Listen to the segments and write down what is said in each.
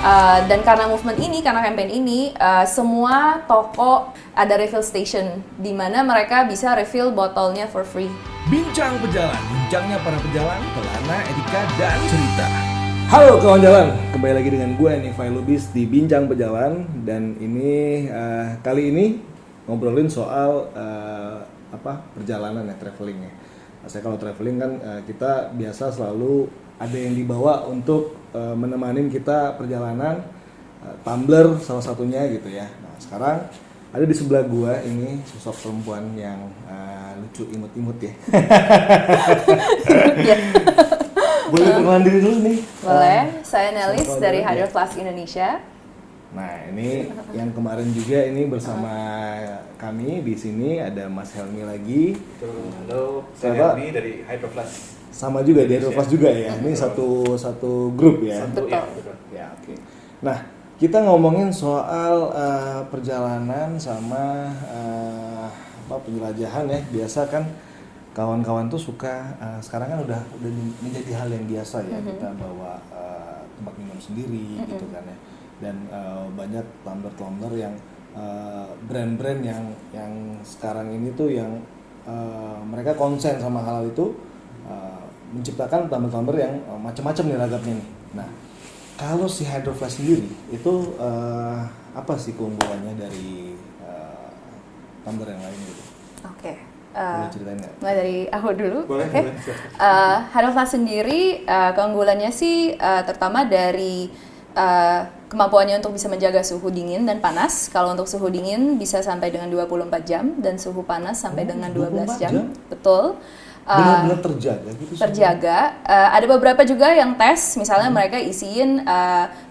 Dan karena movement ini, karena campaign ini, semua toko ada refill station di mana mereka bisa refill botolnya for free. Bincang Pejalan, bincangnya para pejalan, pelana, etika, dan cerita. Halo kawan jalan, kembali lagi dengan gue Nifai Lubis di Bincang Pejalan. Dan ini kali ini ngobrolin soal perjalanan ya, traveling ya. Saya kalau traveling kan kita biasa selalu ada yang dibawa untuk menemanin kita perjalanan, tumbler salah satunya gitu ya. Nah sekarang ada di sebelah gua ini sosok perempuan yang lucu imut-imut ya. Boleh perkenalan diri dulu nih? Boleh, saya Nelis dari Hydroflask Indonesia. Nah ini yang kemarin juga ini bersama kami di sini ada Mas Helmi lagi. Halo, saya Helmi dari Hydroflask. Sama juga di Hydroflask juga ya. Ini satu grup ya. Betul. Ya oke. Nah kita ngomongin soal perjalanan sama penjelajahan ya. Biasa kan kawan-kawan tuh suka sekarang kan udah menjadi hal yang biasa ya, kita bawa tempat minum sendiri gitu kan ya. Dan banyak tumbler-tumbler yang brand-brand yang sekarang ini tuh yang mereka konsen sama hal itu, menciptakan tumbler-tumbler yang macam-macam nih ragamnya nih. Nah, kalau si Hydroflask sendiri itu apa sih keunggulannya dari tumbler yang lain gitu? Oke. Boleh ceritain nggak? Mulai dari aku dulu. Boleh. Hydroflask sendiri keunggulannya sih terutama dari kemampuannya untuk bisa menjaga suhu dingin dan panas. Kalau untuk suhu dingin bisa sampai dengan 24 jam dan suhu panas sampai dengan 12 jam. Betul. Benar-benar terjaga gitu? Terjaga. Ada beberapa juga yang tes, misalnya mereka isiin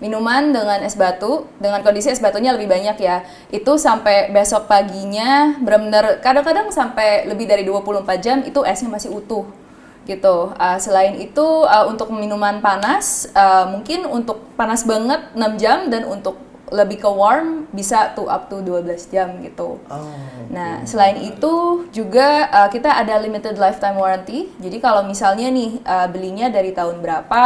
minuman dengan es batu, dengan kondisi es batunya lebih banyak ya. Itu sampai besok paginya benar-benar kadang-kadang sampai lebih dari 24 jam itu esnya masih utuh gitu. Selain itu untuk minuman panas, mungkin untuk panas banget 6 jam dan untuk lebih ke warm bisa up to 12 jam gitu. Nah, selain itu juga kita ada limited lifetime warranty. Jadi kalau misalnya nih belinya dari tahun berapa,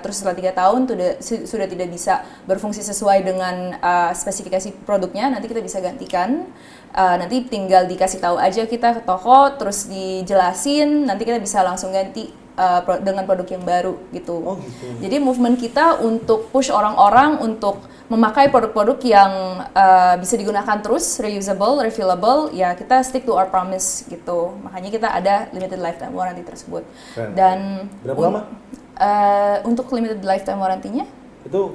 terus setelah 3 tahun sudah tidak bisa berfungsi sesuai dengan spesifikasi produknya, nanti kita bisa gantikan. Nanti tinggal dikasih tahu aja kita ke toko, terus dijelasin, nanti kita bisa langsung ganti dengan produk yang baru gitu. Gitu. Jadi movement kita untuk push orang-orang untuk memakai produk-produk yang bisa digunakan terus, reusable, refillable, ya kita stick to our promise gitu. Makanya kita ada limited lifetime warranty tersebut. Dan berapa lama? Untuk limited lifetime warranty-nya? Itu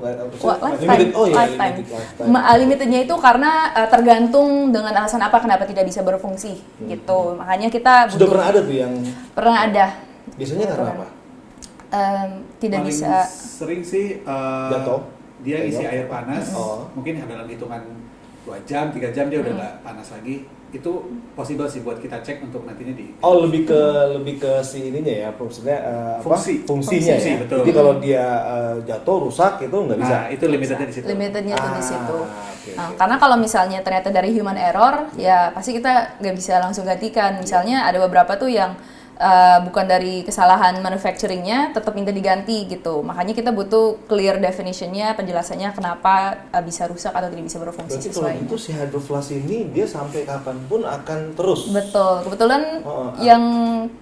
lifetime. Limitednya itu karena tergantung dengan alasan apa kenapa tidak bisa berfungsi gitu. Makanya kita sudah pernah ada tuh yang pernah ada. Biasanya karena apa? Tidak Paling bisa sering sih jatuh. Dia isi air panas, mungkin dalam hitungan 2 jam, 3 jam dia udah nggak panas lagi. Itu possible sih buat kita cek untuk nantinya di. Lebih ke si ininya ya, maksudnya fungsinya Fungsi, ya. betul. Jadi kalau dia jatuh rusak itu nggak bisa. Nah, itu limitednya di situ. Limitednya tuh di situ. Okay. Karena kalau misalnya ternyata dari human error, ya pasti kita nggak bisa langsung gantikan. Misalnya ada beberapa tuh yang bukan dari kesalahan manufacturingnya, tetap minta diganti gitu. Makanya kita butuh clear definitionnya, penjelasannya kenapa bisa rusak atau tidak bisa berfungsi berarti sesuai. kalau itu si Hydroflask ini dia sampai kapanpun akan terus. Betul. Kebetulan yang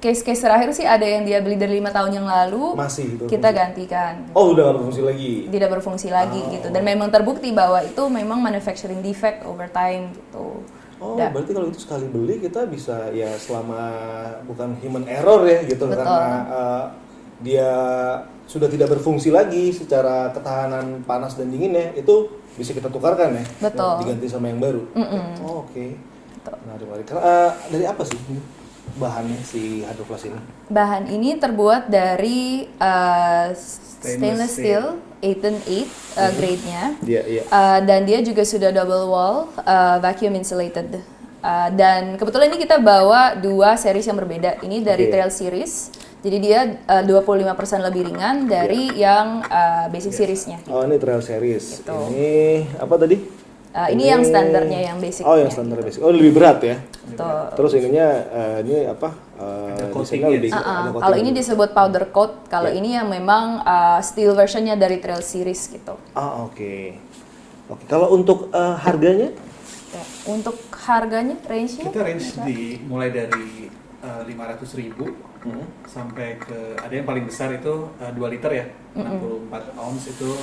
case-case terakhir sih ada yang dia beli dari 5 tahun yang lalu. Masih itu. Kita gantikan. Udah nggak berfungsi lagi. Tidak berfungsi lagi gitu. Dan memang terbukti bahwa itu memang manufacturing defect over time gitu. Berarti kalau itu sekali beli kita bisa ya selama bukan human error ya gitu. Betul. Karena dia sudah tidak berfungsi lagi secara ketahanan panas dan dinginnya, itu bisa kita tukarkan ya. Betul. Diganti sama yang baru. Oke. Menarik. Dari apa sih bahannya si Hydroflask ini? Bahan ini terbuat dari stainless steel 8 grade-nya. Iya. Dan dia juga sudah double wall, vacuum insulated. Dan kebetulan ini kita bawa 2 series yang berbeda. Ini dari Trail Series. Jadi dia 25% lebih ringan dari yang basic series-nya. Ini Trail Series. Gitu. Ini apa tadi? Ini yang standarnya, yang basic. Yang standar basic. Lebih berat ya. Betul. Terus ininya ini apa? biasanya lebih ada coating Kalau ini gitu. disebut powder coat, kalau Ya. ini yang memang steel versionnya dari Trail Series gitu. Oke. Oke, kalau untuk harganya? Ya, untuk harganya, range-nya? Kita range mulai dari 500.000 sampai ke ada yang paling besar itu 2 liter ya, 64 ounce itu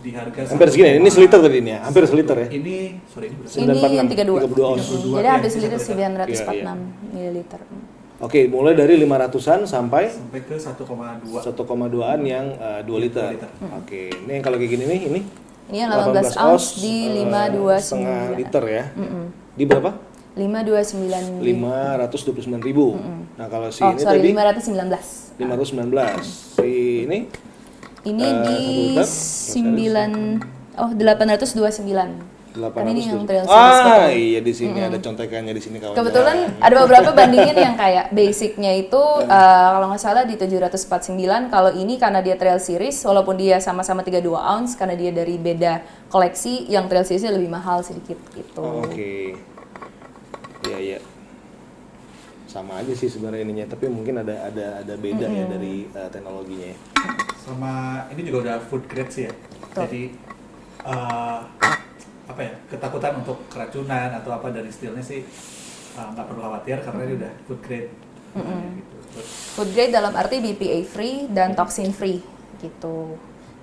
di harga Hampir segini, ini seliter tadi ini ya? Hampir seliter ya? Ini sorry ini berapa? Ini yang 32 ounce. 32, Jadi ya, habis itu liter 1 liter. 946 mililiter. Oke, mulai dari 500-an sampai Sampai ke 1,2. 1,2-an yang 2 liter. 2 liter. Oke, ini yang kalau kayak gini nih, ini Ini yang 18 ounce di 529. setengah liter ya. Di berapa? 529. 529.000. Nah, kalau si Oh, ini sorry, tadi 519. 519. Si ini Ini satu di liter, 829. Kan ini yang Trail 800. Series gitu. Iya di sini ada contekannya di sini kawan. Kebetulan ada beberapa bandingin yang kayak basicnya itu kalau nggak salah di 749. Kalau ini karena dia Trail Series, walaupun dia sama-sama 32 ounce, karena dia dari beda koleksi, yang Trail Series lebih mahal sedikit gitu. Oke. Iya iya. Sama aja sih sebenarnya ininya, tapi mungkin ada beda ya dari teknologinya. Ya. Sama ini juga udah food grade sih ya. Betul. Jadi apa ya, ketakutan untuk keracunan atau apa dari steelnya sih nggak perlu khawatir karena ini udah food grade. Gitu. Terus, Food grade dalam arti BPA free dan toxin free gitu.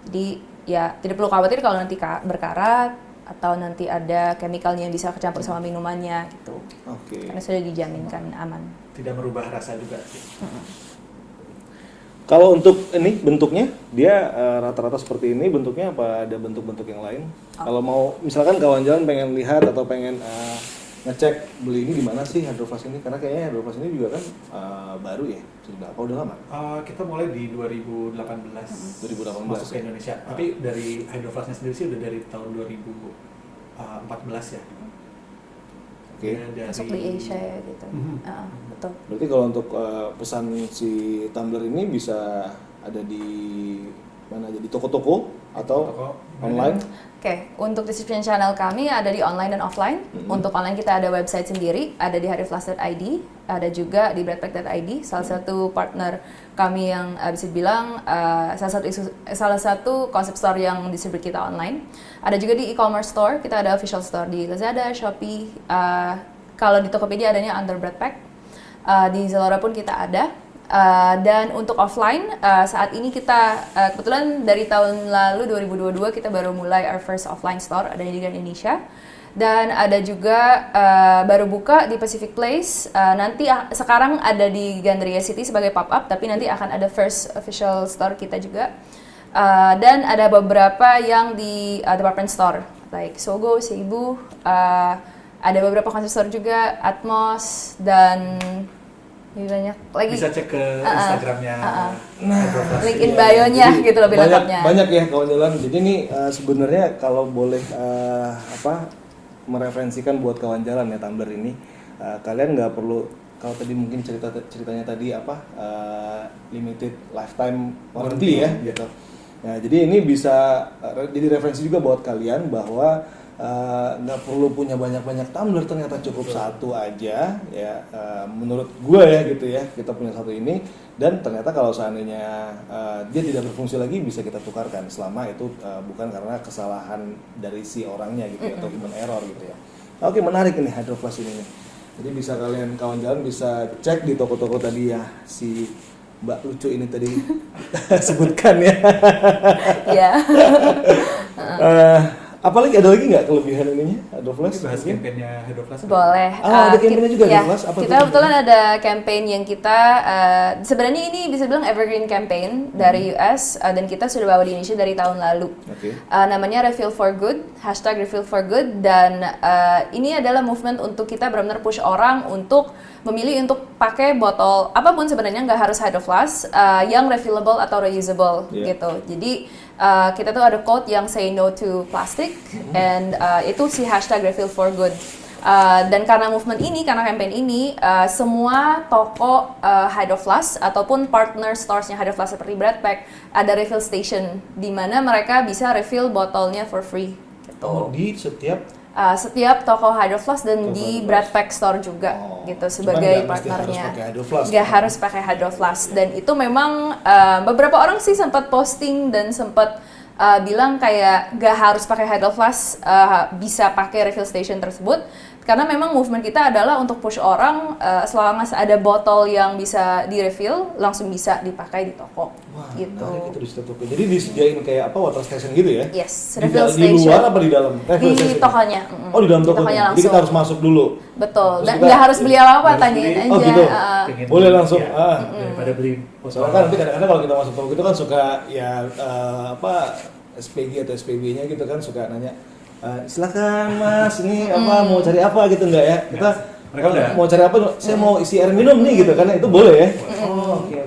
Jadi ya tidak perlu khawatir kalau nanti berkarat atau nanti ada chemicalnya yang bisa kecampur sama minumannya gitu. Oke. Karena sudah dijaminkan aman. tidak merubah rasa juga sih. Kalau untuk ini bentuknya dia rata-rata seperti ini bentuknya apa ada bentuk-bentuk yang lain? Kalau mau misalkan kawan jalan pengen lihat atau pengen ngecek beli ini di mana sih Hydroflask ini? Karena kayaknya Hydroflask ini juga kan baru ya, sudah apa udah lama? Kita mulai di 2018 masuk ke ya? Indonesia. Tapi dari Hydroflasknya sendiri sih udah dari tahun 2014 ya. Oke. Dari, Masuk di Asia ya gitu. Betul. Berarti kalau untuk pesan si tumbler ini bisa ada di mana aja, di toko-toko atau toko. online? Oke, untuk distribution channel kami ada di online dan offline. Untuk online kita ada website sendiri, ada di hariflask.id, ada juga di breadpack.id. Salah satu partner kami yang bisa dibilang salah satu konsep store yang distribute kita online. Ada juga di e-commerce store, kita ada official store di Lazada, Shopee. Kalau di Tokopedia adanya under breadpack. Di Zalora pun kita ada. Dan untuk offline, saat ini kita kebetulan dari tahun lalu 2022 kita baru mulai our first offline store, ada di Indonesia. Dan ada juga baru buka di Pacific Place, nanti sekarang ada di Gandaria City sebagai pop-up, tapi nanti akan ada first official store kita juga. Dan ada beberapa yang di department store, like Sogo, Seibu, ada beberapa concept store juga, Atmos, dan banyak lagi. Bisa cek ke Instagramnya Hydroflask. Link in bio-nya gitu lebih lengkapnya. Banyak ya kawan jalan. Jadi ini sebenarnya kalau boleh mereferensikan buat kawan jalan ya tumbler ini, kalian nggak perlu kalau tadi mungkin ceritanya tadi limited lifetime warranty ya gitu. Nah jadi ini bisa jadi referensi juga buat kalian bahwa nggak perlu punya banyak-banyak tumbler, ternyata cukup satu aja ya, menurut gue ya gitu ya, kita punya satu ini dan ternyata kalau seandainya dia tidak berfungsi lagi bisa kita tukarkan selama itu bukan karena kesalahan dari si orangnya gitu ya, atau human error gitu ya. Oke, menarik ini Hydroflask ini nih. Jadi bisa kalian kawan jalan bisa cek di toko-toko tadi ya si Mbak lucu ini tadi sebutkan ya. Iya. Apalagi ada lagi nggak kelebihan ininya Hydroflask? Bahas kampanye Hydroflask. Boleh. Ada campaign-nya juga ya, Hydroflask? Apa kita tuh? kebetulan ada campaign yang kita sebenarnya ini bisa bilang evergreen campaign dari US dan kita sudah bawa di Indonesia dari tahun lalu. Oke. Namanya Refill for Good, #Refill for Good, dan ini adalah movement untuk kita benar-benar push orang untuk memilih untuk pakai botol apapun sebenarnya, nggak harus Hydroflask yang refillable atau reusable gitu. Jadi kita tuh ada quote yang say no to plastic and itu si #Refill for Good. Dan karena movement ini, karena campaign ini, semua toko Hydroflask ataupun partner stores-nya Hydroflask seperti breadpack ada refill station di mana mereka bisa refill botolnya for free. Gitu. Oh, di setiap setiap toko Hydro Flask dan di Brad Pack Store juga gitu sebagai partnernya. Nggak harus pakai Hydro Flask, dan itu memang beberapa orang sih sempat posting dan sempat bilang kayak nggak harus pakai Hydro Flask, bisa pakai refill station tersebut. Karena memang movement kita adalah untuk push orang selama ada botol yang bisa di-refill, langsung bisa dipakai di toko. Wah, gitu. Itu di situ toko. Jadi disediain kayak apa, water station gitu ya? Yes, Di, refill di station. luar apa di dalam? Refill Di station. tokonya. Oh, di dalam tokonya. Jadi langsung. kita harus masuk dulu. Betul, Terus dan kita- nggak harus beli apa-apa, harus tanyain beli. aja. Oh, gitu. Pengen Boleh beli, langsung, ya, daripada beli Soalnya kan nanti kadang-kadang kalau kita masuk toko itu kan suka ya apa SPG atau SPB-nya gitu kan suka nanya, silakan Mas, ini apa mau cari apa gitu enggak ya? Kita Mereka udah. mau cari apa? Saya mau isi air minum nih gitu kan, itu boleh ya? Oh, oke.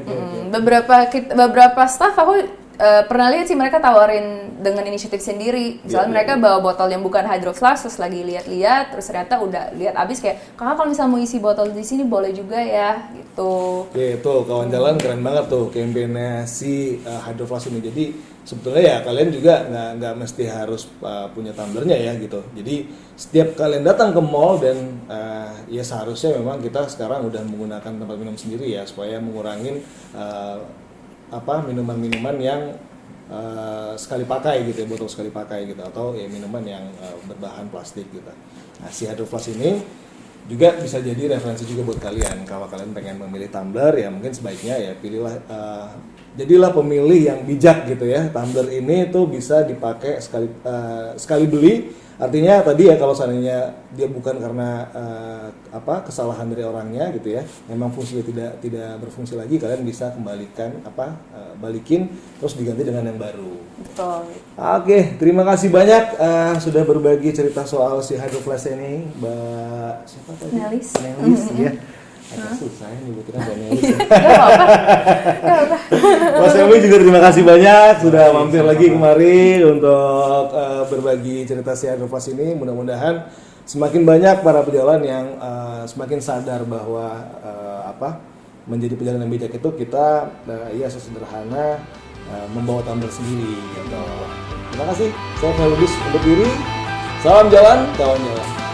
Beberapa staff aku pernah lihat sih mereka tawarin dengan inisiatif sendiri. Misalnya mereka bawa botol yang bukan Hydro Flask, terus lagi lihat-lihat, terus ternyata udah lihat abis kayak, kakak kalau misalnya mau isi botol di sini boleh juga ya, gitu. Oke, tuh kawan jalan keren banget tuh kampanye si Hydro Flask ini. Jadi sebetulnya ya kalian juga nggak mesti harus punya tumblernya ya gitu. Jadi setiap kalian datang ke mall dan ya seharusnya memang kita sekarang udah menggunakan tempat minum sendiri ya supaya mengurangin minuman-minuman yang sekali pakai gitu ya, botol sekali pakai gitu, atau ya minuman yang berbahan plastik gitu. Nah, si Hydro Flask ini juga bisa jadi referensi juga buat kalian. Kalau kalian pengen memilih tumbler ya mungkin sebaiknya ya pilihlah jadilah pemilih yang bijak gitu ya. Tumbler ini tuh bisa dipakai sekali beli. Artinya tadi ya kalau seandainya dia bukan karena kesalahan dari orangnya gitu ya, memang fungsinya tidak berfungsi lagi, kalian bisa kembalikan balikin terus diganti dengan yang baru. Betul. Oke, terima kasih banyak sudah berbagi cerita soal si Hydro Flask ini, Mbak siapa tadi? Nelis. Nelis ya. Agak susah ya nyebutinnya Mbak Nelis. Mas Emil juga terima kasih banyak sudah mampir lagi kemari untuk berbagi cerita si Hydro Flask ini. Mudah-mudahan semakin banyak para pejalan yang semakin sadar bahwa menjadi pejalan yang bijak itu kita ya sesederhana membawa tumbler sendiri gitu. Terima kasih. Saya Felubis untuk diri. Salam jalan, kawan jalan.